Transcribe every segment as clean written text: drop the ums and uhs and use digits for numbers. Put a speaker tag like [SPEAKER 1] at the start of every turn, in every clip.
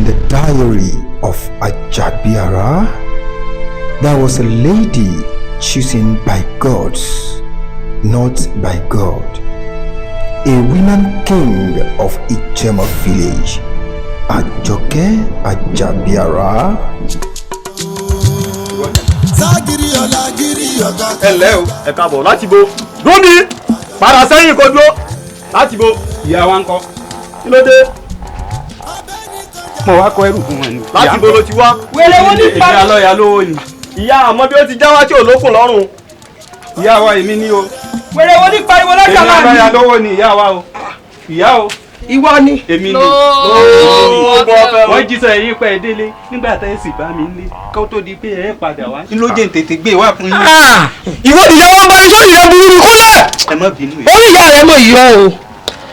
[SPEAKER 1] In the diary of Ajabiara, there was a lady chosen by gods, not by God. A woman king of Ijema village, Ajoke Ajabiara.
[SPEAKER 2] Hello, ẹ káàbọ̀ láti bo. Dúnni, padà sẹ́yìn kó dúró. Láti bo. Ìyá wa ńkọ́. Kí ló dé?
[SPEAKER 3] Mo wá kọ ẹrù fún wọn ni.
[SPEAKER 2] Láti bo ló ti wá.
[SPEAKER 3] Wèrè wo ní pa? Ìyá lọ́ọ̀yà lówó ni.
[SPEAKER 2] Ìyá àmọ́ bí ó ti já wá tí ò lókun lọ́rùn.
[SPEAKER 3] Ìyá wa èmi ni o.
[SPEAKER 4] Wèrè wo ní pariwo lọ́jà
[SPEAKER 3] máa ní. Èmi lọ́ọ̀yà lówó ni ìyá wa o. Ìyá o.
[SPEAKER 4] Ìwọ ni.
[SPEAKER 3] Èmi ni. Wọ́n jíṣẹ́ yín pẹ́ délé nígbà tẹ́ ẹ sì bá mi nílé kó tó di pé ẹ padà wá. Kí ló jẹ́ tètè gbé wá fún yín?
[SPEAKER 4] Ìwọ nìyẹn wọn bá iṣẹ́ ìyẹn burú ni kúlẹ̀.
[SPEAKER 3] Ẹ má bínú yìí.
[SPEAKER 4] Orí ìyá rẹ̀ mọ̀ yọ o.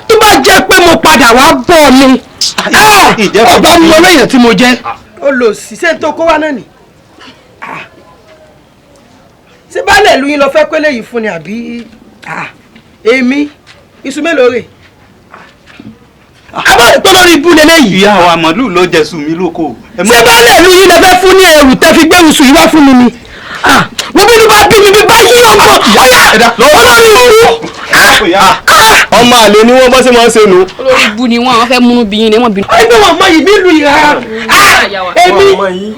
[SPEAKER 4] Tó bá jẹ́ pé mo padà wá bọ̀ ni. Ọba mi ọ̀rẹ́ èèyàn tí mo jẹ́. O lò sí ṣé tó kó wá náà nì. Ṣé baálé ìlú yín lọ fẹ́ pélé yìí fún ni àbí èmi iṣu mélòó rè? Abáyé tó lórí ibú lélẹ́yìí.
[SPEAKER 3] Ìyá wa màlúù ló jẹ sùn mí lóko.
[SPEAKER 4] Ṣé baálé ìlú yín lọ fẹ́ fún ní ẹrù tẹ́ fi gbé oṣù yìí wá fún mi ni? Wọ́n bí inú bá bí mi bí bá yí ọkọ̀ olórí ibú.
[SPEAKER 2] Ọmọ àlè ni wọ́n bọ́ sí máa ń ṣe nù.
[SPEAKER 5] Olórí ibú ni wọ́n fẹ́ múnú bí yín ni wọ́n bínú.
[SPEAKER 4] Ẹgbẹ́ wọn mọ yìí nílùú ìhà. Èmi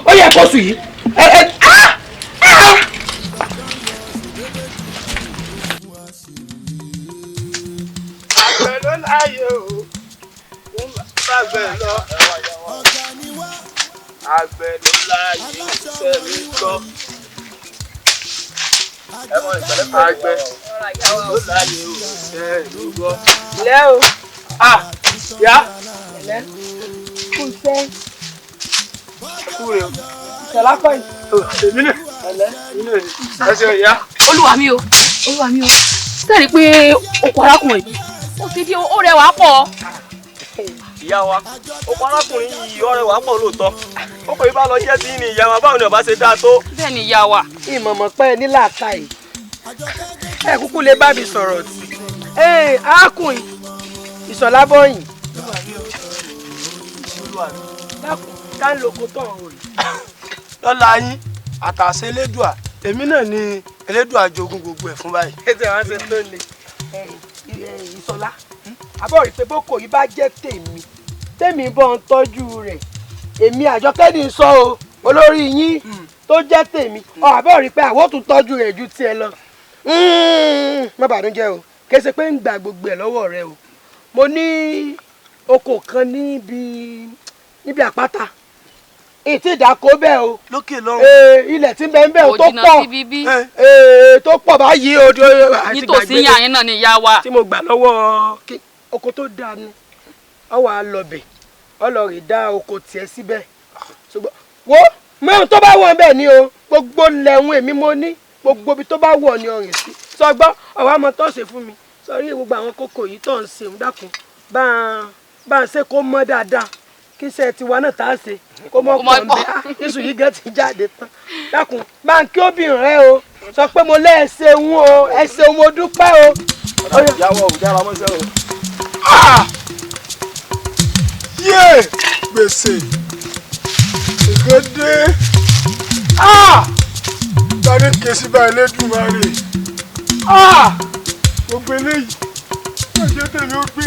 [SPEAKER 4] ó yẹ kó sùn yìí.
[SPEAKER 6] Àgbẹ̀ ló láyé o, àgbẹ̀ lọ. Àgbẹ̀ ló láyé iṣẹ́ mi gbọ́. Àgbẹ̀ ló láyé o, iṣẹ́ mi gbọ́.
[SPEAKER 4] Ilé o.
[SPEAKER 6] Yá.
[SPEAKER 4] Ilé. Kú iṣẹ́.
[SPEAKER 6] Kú rè o.
[SPEAKER 4] Ìṣọ̀lá kọ́ yìí.
[SPEAKER 6] Èmi náà. Èmi náà. Ẹ ṣe ìyá.
[SPEAKER 5] Olúwa mi o. Sẹ́ẹ̀rí pé okò arákùnrin yìí. Ó ti di ó rẹwà pọ̀.
[SPEAKER 2] Ìyá wa, ọkọ arákùnrin yìí ọ̀rẹ́ wa pọ̀ lóòótọ́. Ọkọ̀ yìí bá lọ jẹ́ tí ní ìyá wa báwo ni ọba ṣe dáa tó.
[SPEAKER 5] Bẹ́ẹ̀ ni ìyá wa.
[SPEAKER 4] Ìmọ̀mọ̀ pẹ́ ní làákàyè. Ẹ kúkú lè bá mi sọ̀rọ̀ sí. Arákùnrin Ìṣọ̀lá bọ́yìn. Dákun ká ń loko tán o rè.
[SPEAKER 6] Lọ́la yín, àtàṣe Elédùà, èmi náà ni Elédùà jogún gbogbo ẹ̀ fún báyìí.
[SPEAKER 4] Ètò àwọn ṣe tó le. Ìṣọ̀lá, àbọ̀ rí pé bókò yìí bá jẹ́ tèmi bọ́ ń tọ́jú rẹ̀. Èmi Àjọkẹ́ ní sọ o, olórí yín tó jẹ́ tèmi. Àbọ̀ rí pé àwọn tún tọ́jú rẹ̀ ju tiẹ̀ lọ. Má bànújẹ́ o, kì í ṣe pé ń gba gbogbo ẹ̀ lọ́wọ́ rẹ o. Mo ní oko kan níbi àpáta. Ètí ìdáko bẹ́ẹ̀ o.
[SPEAKER 6] Lókè lọ́run.
[SPEAKER 4] Ilẹ̀ tí ń bẹ ń bẹ o tó pọ̀. Tó pọ̀ báyìí o.
[SPEAKER 5] Nítòsí yàn yín náà ni ìyá wa.
[SPEAKER 4] Tí mo gbà lọ́wọ́ oko tó dáa ni. Ọ wà á lọ bẹ̀. Ọ lọ rè dá oko tiẹ̀ síbẹ̀. Ṣùgbọ́n wo mẹ́rin tó bá wọ̀ bẹ́ẹ̀ ni o. Gbogbo lẹ́hún èmi mo ní. Gbogbo ibi tó bá wọ̀ ni ọ̀rìn sí. Sọgbọ́n ọ̀wá ọmọ tó ṣe fún mi. Sọrí gbogbo àwọn kókò yìí tó ń ṣe ń dákun. Bá ń ṣe kó mọ́ dáadáa. Kí iṣẹ́ tiwa náà tá a ṣe kó mọ́ pọ̀ ń bẹ́ Jésù yìí gan ti jáde tán dákun bá ń kí obìnrin rẹ o sọ pé mo lẹ́ẹ̀ṣẹ̀ ń o ẹ̀ṣẹ̀ mo dúpẹ́ o.
[SPEAKER 2] Ìyàwó òjára mọ́ṣẹ́ o.
[SPEAKER 6] Yé gbèsè ìgbédé tani kèsì bá Elédùmarè gbogbo eléyìí ẹ̀jẹ̀ tèmi ó gbé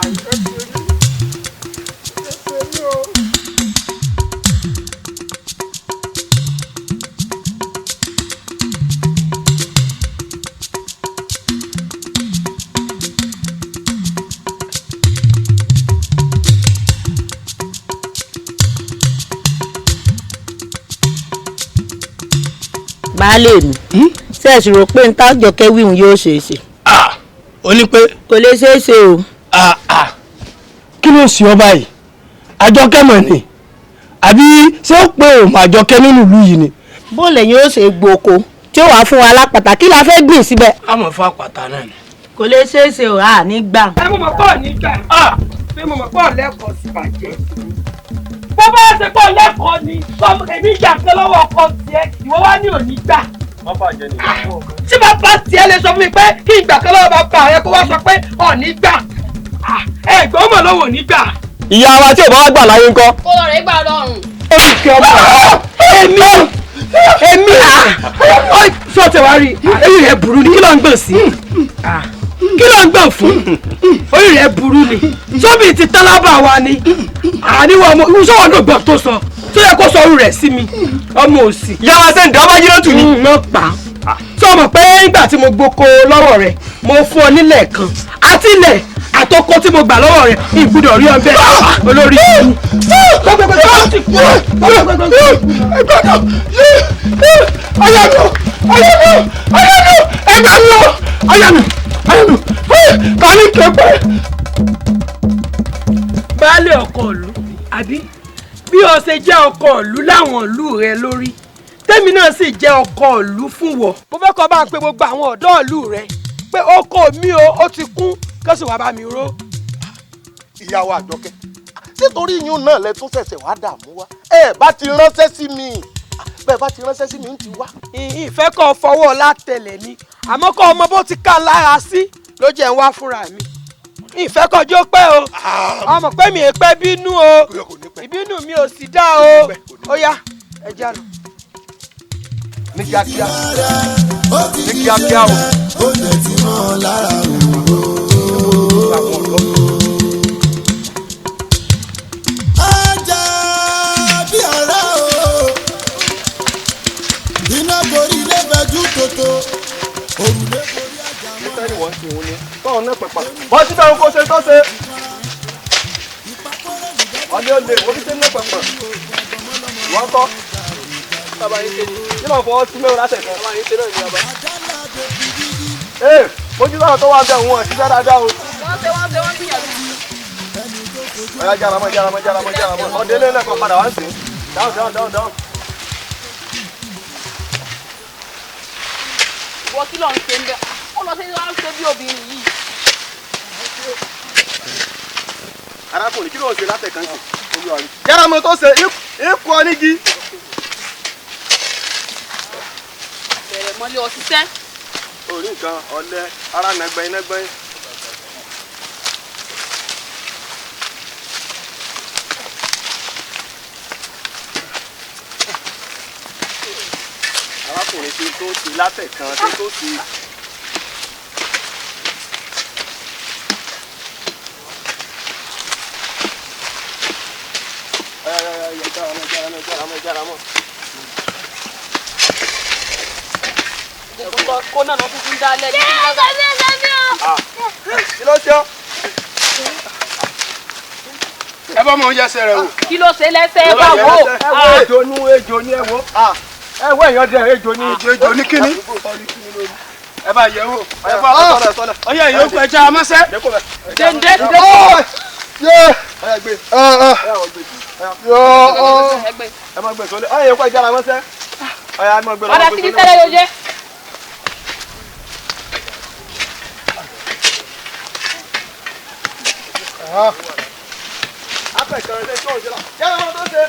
[SPEAKER 6] ẹ̀jẹ̀ mi.
[SPEAKER 7] Baálé mi ṣe é sì rò pé n tá Àjọkẹ́ wíhun yóò ṣe é ṣe.
[SPEAKER 6] Ó ní pé.
[SPEAKER 7] Kò lè ṣe é ṣe o.
[SPEAKER 6] Kí ló ń ṣe ọ báyìí? Àjọkẹ́ mọ̀ ni àbí ṣé ó pé òun Àjọkẹ́ nínú ìlú yìí ni.
[SPEAKER 7] Bó lẹ́yìn ó ṣe gboko tí ó wàá fún wa lápàtà kí la fẹ́ gbìn síbẹ̀.
[SPEAKER 6] A mọ̀ fún àpàtà náà ni.
[SPEAKER 7] Kò lè ṣe é ṣe o ní gbà.
[SPEAKER 4] Ẹ mo mọ̀ pọ̀ ní gbà. Pé mo mọ̀ pọ̀ lẹ́kọ̀ọ́ sí bàjẹ́. Bó bá ṣe pọ̀ lẹ́kọ̀ọ́ ni èmi jà pé lọ́wọ́ ọkọ tiẹ̀ ìwọ wá ní òní gbà.
[SPEAKER 2] Wọ́n bàjẹ́ ni.
[SPEAKER 4] Tí bàbá tiẹ̀ lè sọ fún mi pé kí ìgbà kan lọ́wọ́ bàbá rẹ kó wá sọ pé òní gbà. Ẹ̀gbọ́n mọ̀ lọ́wọ́ òní gbà.
[SPEAKER 2] ìyá wa tí ò bá wá gbà láyé ńkọ́.
[SPEAKER 5] kó lọ rẹ̀ gbà lọ́rùn.
[SPEAKER 4] olùkẹ́ ọmọ èmi sọ tẹ wá rí èyí rẹ burú ni kí ló ń gbọ̀n sí kí ló ń gbọ̀n fún orí rẹ burú ni sóbì ti tálábà wa ni àníwọ̀ ọmọ ìwúsọ̀wọ̀ ló gbọ́ tó sọ tó yẹ kó sọ orí rẹ̀ sí mi ọmọ òsì.
[SPEAKER 2] ìyá wa sẹ́ńdì ọba yín lótú ni.
[SPEAKER 4] mo pa sọ mọ̀ pé nígbà tí mo gboko lọ́wọ́ rẹ̀ mo fún ọ nílẹ̀ kan àti ilẹ̀ àtọkọ tí mo gbà lọ́wọ́ rẹ̀ ìgbúdọ̀ rí ọbẹ̀ olórí ìlú. baálé ọkọ ìlú àbí bí o ṣe jẹ́ ọkọ ìlú láwọn ìlú rẹ lórí tèmi náà sì jẹ́ ọkọ ìlú fún wọ. mo fẹ́ kọ́ bá ń pe gbogbo àwọn ọ̀dọ́ ìlú rẹ pé oko mi ó ti kún kẹ́sì wàá bá mi ró.
[SPEAKER 8] ìyàwó Àjọkẹ́ nítorí yín náà lẹ tún ṣẹ̀ṣẹ̀ wá dààmú wá ẹ bá ti ránṣẹ́ sí mi bẹ́ẹ̀ bá ti ránṣẹ́ sí mi ń ti wá.
[SPEAKER 4] ìfẹ́ kọ́ fọwọ́ látẹ̀lẹ̀ ni àmọ́ kọ́ ọmọ bó ti ká lára sí ló jẹ́ ń wá fúnra mi ìfẹ́ kọjọ́ pẹ́ o ọmọ pé mi ò pẹ́ bínú o ìbínú mi ò sì dá o ó yá ẹ já lọ.
[SPEAKER 8] ní kíákíá ní kíákíá o.
[SPEAKER 9] ó lè ti mọ́ ọ lára o. ajá bí ọ̀rẹ́ o iná borí ilé fẹjú tòótọ́ òrùlé borí ajá mọ́.
[SPEAKER 8] nítorí wọ́n ti wọ́n ní tọ́ọ̀ náà pẹ̀pà wọ́n ti bẹ̀rù kó ṣe tó ṣe. ọdẹ olè wọ́n fi ṣe ní pẹ̀pà wọ́n kọ́. kí ló ń fọwọ́ sí mẹ́rin látẹ̀kẹ́. ee mojú náà tó wá bẹ̀ wọ́n ṣiṣẹ́ dáadáa o.
[SPEAKER 5] wọ́n gbìyànjú.
[SPEAKER 8] ọ̀yá jára mọ́ ọdẹ ilé lẹ́kọ̀ọ́ padà wá sí. dáhùn.
[SPEAKER 5] ìwọ kí ló ń ṣe ń bẹ ó lọ sí wá ń ṣe bí obìnrin yìí.
[SPEAKER 8] arákùnrin kí ló ń ṣe látẹ̀kẹ́ sí. jára mọ́ tó ṣe ikú ọ nígi.
[SPEAKER 5] bẹ̀rẹ̀ mọ́lẹ̀ ọ̀ṣiṣẹ́.
[SPEAKER 8] orí nǹkan ọ̀lẹ ara nàgbẹ́yìn. arákùnrin tí tó ṣe látẹ̀kan tí tó ṣe. jára mọ́.
[SPEAKER 5] kó náà lọ fífi ń dá lẹ́yìn.
[SPEAKER 8] kí ló ṣe ọ́. ẹ bá mọ oúnjẹ ẹsẹ̀ rẹ wò.
[SPEAKER 5] kí ló ṣe lẹ́sẹ̀ ẹ bá wò.
[SPEAKER 8] ejò ní ẹ wo. ẹ wọ èèyàn dẹ ejò ní kíní. ẹ bá yẹ wò. ẹ bá sọlẹ. ọyẹ ìyókù ẹja amásẹ.
[SPEAKER 5] dèndé.
[SPEAKER 8] ẹ má gbé sọlẹ. ọyẹ ìyókù ẹja amásẹ. ọyẹ má gbé lọ.
[SPEAKER 5] padà síbi tẹ́lẹ̀ yóò jẹ́.
[SPEAKER 8] apẹ̀kẹ̀rẹ̀ lè tó òjò la. yàrá wọn tó ṣe.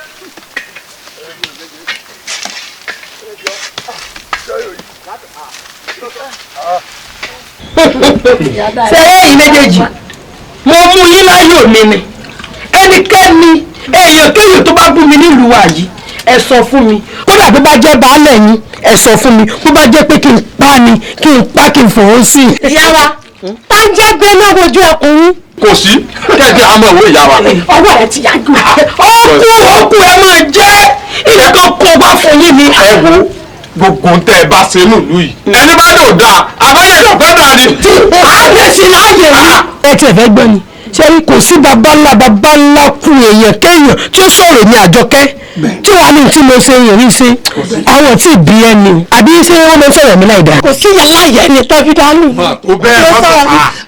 [SPEAKER 4] sẹ́yìn yìí méjèèjì mo mú yín láyò mi ni ẹnikẹ́ni èèyàn kéèyàn tó bá bú mi nílùú wa yìí ẹ sọ fún mi kódà bó bá jẹ́ baálẹ̀ yín ẹ sọ fún mi bó bá jẹ́ pé kí n pa ni kí n pa kí n fòó sí i.
[SPEAKER 7] ìyá wa tá ń jẹ́ gbé náà wojú ọkùnrin.
[SPEAKER 2] kò sí kẹ́kẹ́ àmọ́ ìwé ìyá wa.
[SPEAKER 7] ọwọ́ rẹ ti yá jù.
[SPEAKER 4] ọkùn ẹ máa jẹ́ ìyẹn kan kó wá fún yín ni.
[SPEAKER 2] ẹ wo gbogbo ń tẹ́ ẹ bá ṣe nílùú yìí ẹni bá dò dáa àbáyé kò fẹ́ dáa ni.
[SPEAKER 4] àgbẹ̀sí láàyè rí. ẹ tiẹ̀ fẹ́ gbọ́ ni ṣé kò sí baba ńlá kú èèyàn kéèyàn tí ó sọ̀rọ̀ ní Àjọkẹ́ tí wàá ní tí mo ṣe yẹn rí sí àwọn tí ì bí ẹni àbí ṣé wọ́n lọ sọ̀rọ̀ mi láì dáa.
[SPEAKER 7] kò sí yàrá ìyá ẹni tó fi dánú.
[SPEAKER 2] o bẹ́ẹ̀ má sọ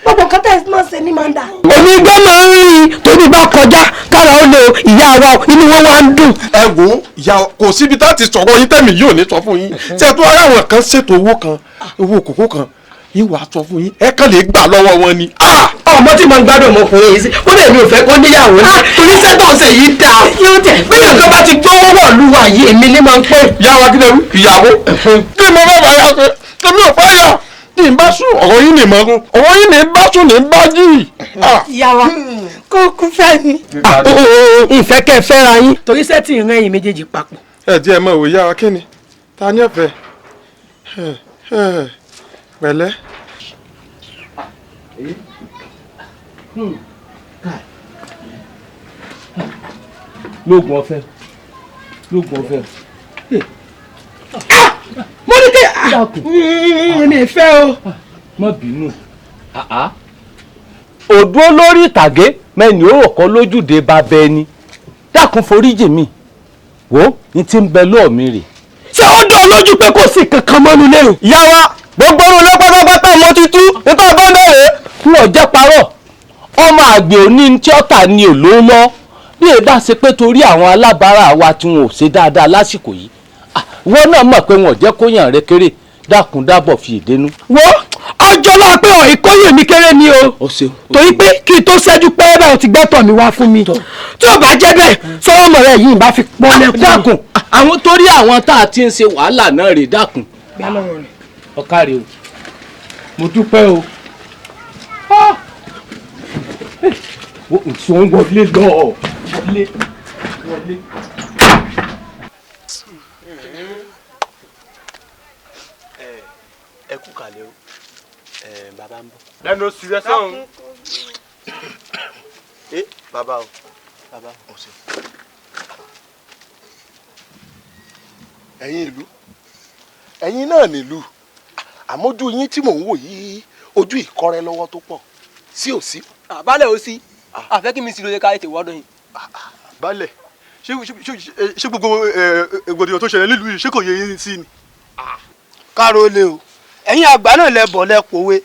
[SPEAKER 7] gbogbo nǹkan tẹ̀ máa ń ṣe ní máa ń dà.
[SPEAKER 4] èmi gbọ́ máa ń rí tóbi bá kọjá kára ó lo ìyá wa inú wọn wá ń dùn.
[SPEAKER 2] ẹ wo ìyá kò síbi tá a ti sọ̀rọ̀ yín tẹ̀mí yóò ní sọ fún yín tí ẹ tó ara àwọn kan ṣètò owó kòkó kan yín wàá sọ fún yín ẹ kàn lè gbà lọ́wọ́ wọn ni.
[SPEAKER 4] ọmọ tí mo ń gbádùn ọmọkùnrin yìí sí ó lè mi ò fẹ́ kó níyàwó ní oníṣẹ́ tó ń ṣe yìí dáa bí nǹkan bá ti gbówó wọ̀ lúwa yìí èmi ní máa ń pè.
[SPEAKER 2] yàrá kí lè wí ìyàwó kí mo bá bá yà pé tèmi ò fẹ́ yà tí n bá sùn ọ̀rọ̀ yín ní mọ́ ọ̀rọ̀ yín ní bá sùn ní bá jì.
[SPEAKER 4] ìyá wa kó kú fẹ́ ni. ìfẹ́ kẹ́ ẹ fẹ́ra yín torí sẹ́tì ìran ẹ̀yìn méjèèjì papọ̀.
[SPEAKER 2] ẹ díẹ̀ mọ̀ òwe yára kí ni ta ni ọ̀fẹ́ pẹ̀lẹ́.
[SPEAKER 6] lóògùn ọ̀fẹ́ lóògùn ọ̀fẹ́.
[SPEAKER 4] mo ní kí èmi fẹ́ o.
[SPEAKER 6] má bínú. òdú olórí ìtàgé mẹ́ni ó rò kọ́ lójúde bàbá ẹni dákun foríjì mi wò ní ti ń bẹ lọ́ọ̀ mi rè.
[SPEAKER 4] ṣé ó dán lójú pé kò sí kankan mọ́nu lẹ́yìn.
[SPEAKER 6] ìyá wa gbogbo orun lọ́pọ̀lọpọ̀ mo ti tú nítorí ọgbọ́n bẹ̀rẹ̀ n ò jẹ́ parọ́ ọmọ àgbẹ̀ òní tí ọ̀tà ni ò ló lọ bí èdè ṣe pé torí àwọn alábàárà wa tí wọn ò ṣe dáadáa lásìkò yìí wọn náà mọ̀ pé wọn ò jẹ́ kó yàn rẹ kéré dákun dábọ̀ fi ìdénú.
[SPEAKER 4] wo ọjọ́ náà pé ọ̀ ìkóyè mi kéré ni o torí pé kí n tó ṣẹ́jú pé bẹ́ẹ̀ o ti gbẹ́tọ̀ mi wá fún mi tí ò bá jẹ́ bẹ́ẹ̀ sọ́wọ́ mọ̀ rẹ̀ yìí bá fi pọ́n lẹ́kùn.
[SPEAKER 6] dákun àwọn torí àwọn tá a ti ń ṣe wàhálà náà rè dákun. ọ̀kàrẹ̀ o mo dúpẹ́ o. wọ́n wọlé lọ wọlé.
[SPEAKER 8] ẹ kú kàlẹ́ o bàbá ń bọ̀. lẹ́nu oṣù rẹ sọ̀hún. bàbá o bàbá o ṣe.
[SPEAKER 10] ẹ̀yin ìlú ẹ̀yin náà nílùú àmójú yín tí mò ń wò yìí ojú ìkọrẹ lọ́wọ́ tó pọ̀ sí ò sí.
[SPEAKER 8] àbálẹ̀ ó sí àfẹ́ kí mi sì lóye ká ètè wọ́dọ̀ yìí.
[SPEAKER 11] balẹ̀ ṣé gbogbo ègbòdìyàn tó ṣẹlẹ̀ nílùú yìí ṣé kò yẹ yín sí ni.
[SPEAKER 8] káàró lé o ẹ̀yin àgbà náà lẹ bọ̀ lẹ pòwe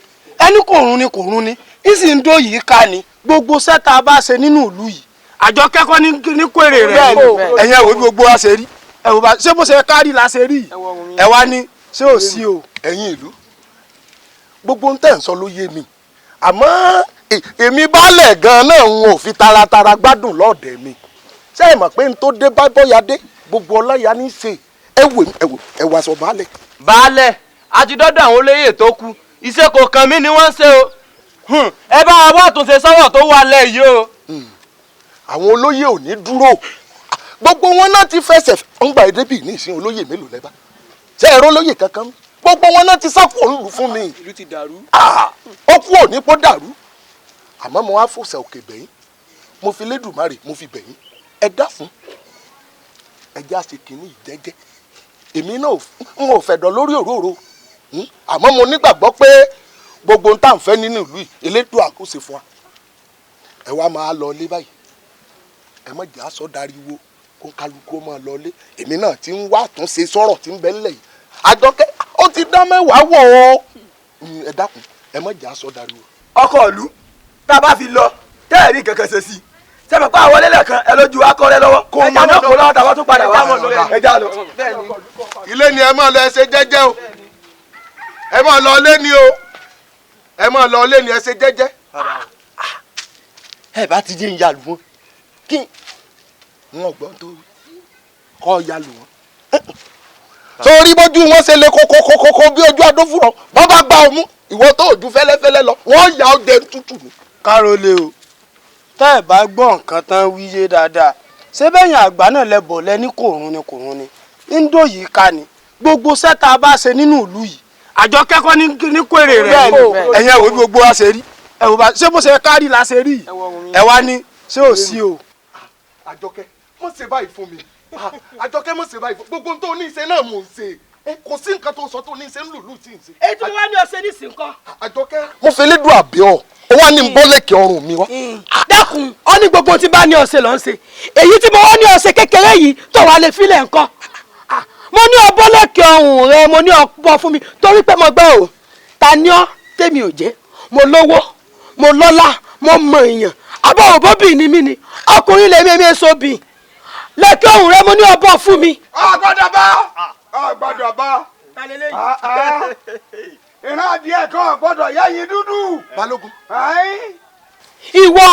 [SPEAKER 8] ẹni kò run ni kò run ni ìsì ń dó yìí ká ni gbogbo sẹ́ta bá ṣe nínú ìlú yìí àjọ kẹ́kọ̀ọ́ ní kéré rẹ̀ ẹ̀yin ẹ̀wò bí gbogbo wa ṣe rí ẹ̀wò bá ṣé bó ṣe kárí la ṣe rí ẹ̀ wá ní ṣé ò sí o.
[SPEAKER 10] ẹ̀yin ìlú gbogbo ń tẹ̀ ń sọ ló yé mi àmọ́ èmi baálẹ̀ gan-an náà ń ò fi taratara gbádùn lọ́ọ̀dẹ̀ mi ṣé ẹ mọ̀ pé n tó dé bá bọ́yá dé gbogbo ọláyà ní í ṣe ẹ wà sọ baálẹ̀.
[SPEAKER 8] baálẹ̀ àti dọ́dọ̀ àwọn olóyè tó kù iṣẹ́ kò kàn mí ni wọ́n ń ṣe o ẹ bá wa wá àtúnṣe sọ́wọ́ tó wà lẹ̀ yìí o.
[SPEAKER 10] àwọn olóyè ò ní dúró gbogbo wọn náà ti fẹsẹ̀ ń gba ìdébì ní ìsìn olóyè mélòó lẹ́bà ṣé ẹ̀rọ olóyè kankan gbogbo wọn náà ti sápò òǹlù fún mi.
[SPEAKER 8] ìlú ti dàrú.
[SPEAKER 10] ó kú òní pọ́ dàrú àmọ́ mo wá fòsẹ̀ òkè bẹ̀yìn mo fi lédùmarè mo fi bẹ̀yìn ẹ dá fún ẹjẹ́ àṣekínní ìjẹ́jẹ́ èmi náà ń ò fẹ̀dọ̀ lórí òróró àmọ́ mo nígbàgbọ́ pé gbogbo ń tà ń fẹ́ nínú ìlú yìí elétò àkóso fún wa ẹ wá máa lọ ilé báyìí ẹ má jẹ́ aṣọ dariwo kó kálukú máa lọ ilé èmi náà ti ń wá àtúnṣe sọ̀rọ̀ tí ń bẹ ńlẹ̀ yìí àjọkẹ́ ó ti dá mẹ́wàá wọ̀ ọ́ ẹ dákun ẹ má jẹ́ aṣọ dariwo.
[SPEAKER 8] ọkọ ìlú tá a bá fi lọ tẹ́ẹ̀rí kankan ṣe sí i sẹ́mi pa àwọn ẹlẹ́lẹ̀ kan ẹ lójú akọ́rẹ́ lọ́wọ́ kò mọ̀ náà kò lọ́wọ́ tàbá tún padà wá ẹ já lọ.
[SPEAKER 10] ilé ni ẹ máa lọ ẹ ṣe jẹ́jẹ́ o ẹ máa lọ ilé ni o ẹ máa lọ ilé ni ẹ ṣe jẹ́jẹ́.
[SPEAKER 8] ẹ bá ti jẹ́ ìyá lù wọ́n kí
[SPEAKER 10] n ò gbọ́ tó kọ́ ya lù wọ́n. sórí bójú wọn ṣe lè kókókókó bí ojú adófúrọ wọn bá gbá ọmú ìwọ tó ojú fẹ́lẹ́fẹ́lẹ́ lọ wọn yà ó dé tútù ni.
[SPEAKER 8] káró lé o tẹ́ ẹ̀ bá gbọ́ nǹkan tán wíyé dáadáa ṣé bẹ́yìn àgbà náà lẹ bọ̀ lẹ́ni kò run ni ń dó yìí ká ni gbogbo sẹ́ta bá ṣe nínú ìlú yìí àjọ kẹ́kọ̀ọ́ ní kéré rẹ̀ ẹ̀yin ẹ̀wò bí gbogbo wa ṣe rí ẹ̀wò bá ṣé bó ṣe kárí la ṣe rí ẹ̀ wá ní ṣé ò sí o.
[SPEAKER 10] àjọkẹ́ mọ̀ ṣe báyìí fún mi àjọkẹ́ mọ̀ ṣe báyìí fún gbogbo tó ní ìṣe náà mò ń ṣe kò sí nǹkan tó sọ tó ní ìṣe ń lùlù tí ń ṣe.
[SPEAKER 4] èyí tí wọ́n ní ọ̀sẹ̀ ní ìsìnkọ́.
[SPEAKER 10] àjọkẹ́ mo fi lédùn àbíọ́ ó wá ní bọ́lẹ̀kì ọrùn mi wá.
[SPEAKER 4] dákun ó ní gbogbo tí bá ní ọ̀sẹ̀ ló ń ṣe èyí tí mo wá ní ọ̀sẹ̀ kékeré yìí tó wà lè filẹ̀ nǹkan mo ní ọbọ̀lẹ̀kì ọrùn rẹ mo ní ọ̀pọ̀ fún mi torí pé mo gbọ́ ò ta ni ọ́ tèmi ò jẹ́ mo lówó mo lọ́lá mo mọ èèyàn àbọ̀ òbóbì ni mí ni ọkùnrin lèmi èmi èso bì lẹ́kì ọrùn rẹ mo ní ọbọ̀ fún mi.
[SPEAKER 8] ọgbọ́dọ̀ bá ìran adìẹ kan gbọ́dọ̀ yẹ́yin dúdú.
[SPEAKER 10] balógun.
[SPEAKER 4] ìwọ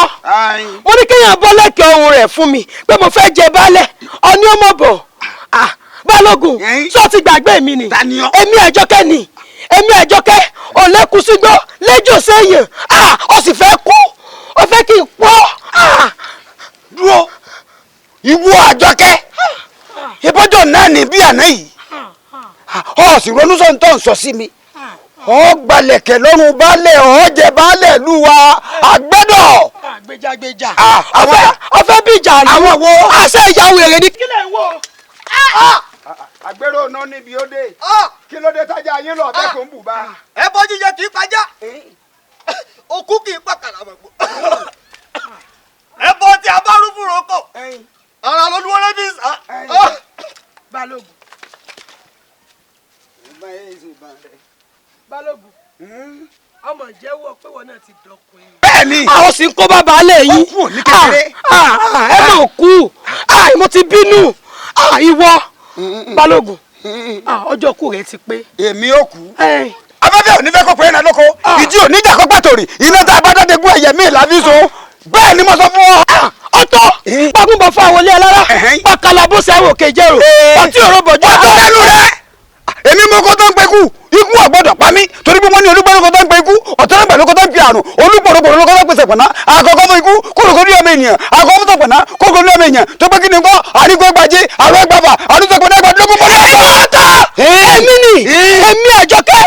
[SPEAKER 4] mo ní kéèyàn bọ́ lẹ́kì ọrùn rẹ̀ fún mi pé mo fẹ́ jẹ baálẹ̀ ọní ọmọ bọ̀ balógun sọ ti gbàgbé mi ni èmi àjọkẹ́ ni èmi Àjọkẹ́ ọ̀lẹ́kùn sígbó lẹ́jọ́ sẹ́yìn ó sì fẹ́ kú ó fẹ́ kí n pọ́.
[SPEAKER 8] dúró ìwọ Àjọkẹ́ ìbọ́jọ́ náà ní bí àná yìí ó sì ronú sọ́n tó ń sọ sí mi ó gbalẹ̀kẹ̀ lọ́rùn baálẹ̀ ó jẹ baálẹ̀ lù wá àgbẹ̀dọ̀.
[SPEAKER 4] gbèjàgbèjà ọfẹ bíjà ni àwọn wo àṣẹ ìyàwó èrè ní. kílẹ̀ ń wò.
[SPEAKER 8] àgbẹ̀rò náà níbi ó dé kí ló dé tájà yín lọ bẹ́ẹ̀ kò ń bù bá.
[SPEAKER 12] ẹ bọ́ jíjẹ kì í pajá òkú kì í pàkàlà mọ̀gbọ́. ẹ bọ́ tí a bá rú fúnra ọkọ̀ ara ló dúró lẹ́bí sá.
[SPEAKER 4] Balógun Balógun ọmọ jẹ́wọ́ pé wọn náà ti dọkùnrin.
[SPEAKER 8] bẹ́ẹ̀ni
[SPEAKER 4] àwọn sì ń kó bàbá alẹ́ yìí.
[SPEAKER 8] ó kú ní kékeré.
[SPEAKER 4] ẹ mọ̀ kú mo ti bínú ìwọ Balógun ọjọ́ kú rẹ ti pé.
[SPEAKER 8] èmi ò kú afẹ́fẹ́ ò ní fẹ́ kó pé iná lóko ìdí ò ní jà kó pàtòrì iná tá a bá dáde gún ẹ̀yẹ mi làbí so bẹ́ẹ̀ ni mo sọ fún ọ.
[SPEAKER 4] ọ̀tọ̀ pàgùnbọ̀ fún àwọn ilé alára pàkàlà bó ṣe àwọn òkè jẹ́rò ọtí òró bọ̀jú.
[SPEAKER 8] ọ̀tọ̀ lẹ́nu rẹ̀ èmi mo kó tó ń pe kú ikú ọ̀gbọ́dọ̀ pa mí torí bí wọ́n ní olúgbọ́dọ̀ kó tó ń pe ikú ọ̀tọ̀ náà kó tó ń fi àrùn olúgbọ̀dọ̀ ló kó tó ń pèsè pọ̀nà àkọ́kọ́ fún ikú kórókó ní ọmọ ènìyàn àkọ́kọ́ fún sọ̀pọ̀nà kórókó ní ọmọ ènìyàn tó pé kí ni kọ́ àríkó ẹgbàjẹ́ àrùn ẹgbàfà àrùn sọ̀pọ̀nà ẹgbàdúrógún fún
[SPEAKER 4] èmi ni èmi Àjọkẹ́.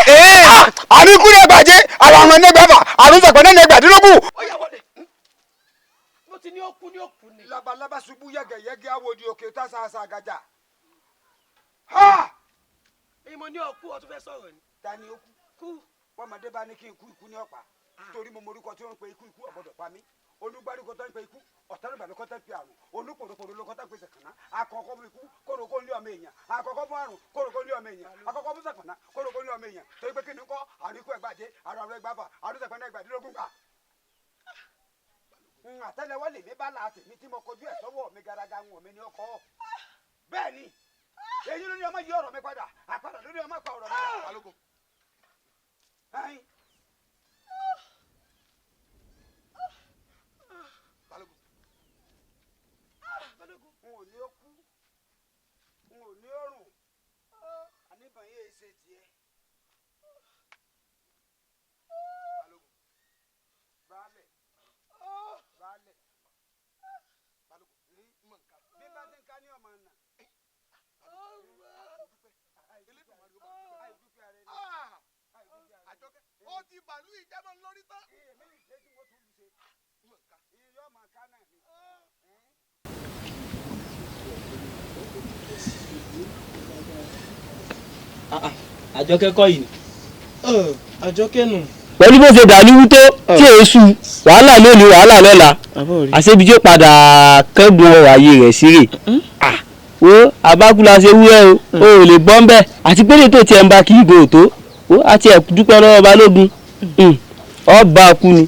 [SPEAKER 8] àríkú ní ẹgbàjẹ́ àrùn ẹgbàfà àrùn sọ̀pọ̀nà ẹgbàdúrógún.
[SPEAKER 4] mo ti ní ó kú ní òkú ni.
[SPEAKER 8] labalábá ṣubú yẹgẹyẹgẹ awòdì òkè tásàásà àgàjà.
[SPEAKER 4] mo ní ọkú ọtún fẹ́ sọ̀rọ̀ ni.
[SPEAKER 8] ta ni ó kú bọ́mọdé bá ní kí n kú ikú ní ọ̀pá torí mo morúkọ tí wọ́n ń pe ikú ọ̀gbọ́dọ̀ pa mí olúgbàdúgbò tó ń pe ikú ọ̀tẹ́rùbà ló kọ́ tẹ́ fi àrùn olúkòròkòrò ló kọ́ tẹ́ pèsè kàná àkọ́kọ́ fún ikú kórókó ní ọmọ èèyàn àkọ́kọ́ fún àrùn kórókó ní ọmọ èèyàn àkọ́kọ́ fún sàpàná kórókó ní ọmọ èèyàn torí pé kí ni kọ́ àríkú ẹgbàjẹ́ àrùn ẹgbàfà àrùn sàpàná ẹgbàdínlógún gbà. àtẹ́lẹwọ́ lèmi bá la tèmi tí mo kojú ẹ̀ sọ́wọ́ mi garaga ń wọ̀ mí ní ọkọ̀ bẹ́ẹ̀ ni èyí ló ní ọmọ yí ọ̀rọ̀ mi padà àpàdà ló ní ọmọ pa ọ̀rọ̀ mi Balógun. Balógun n ò ní ó kú n ò ní ọrùn àníbàn yéé ṣe tiẹ̀. Balógun baálẹ̀ Balógun bí bá ti ń ká ní ọmọ náà.
[SPEAKER 12] Àjọkẹ́ ó ti bàálù ìjábọ̀ lórí tán.
[SPEAKER 6] Àjọkẹ́ kọ́ yìí.
[SPEAKER 3] Àjọkẹ́ nù.
[SPEAKER 6] pẹ̀lú bó ṣe dàlúrú tó tí èésù wàhálà lónìí wàhálà lọ́la àṣebi tí ó padà kẹ́gbọ́n ọ̀rọ̀ ayé rẹ̀ sí rè. wo abákúlá ṣe wúrẹ́ o ò lè bọ́ ń bẹ́ẹ̀ àti pé lè tó tiẹ̀ ń ba kí ìgò tó o àti ẹ̀ dúpẹ́ lọ́wọ́ Balógun ọba kú ni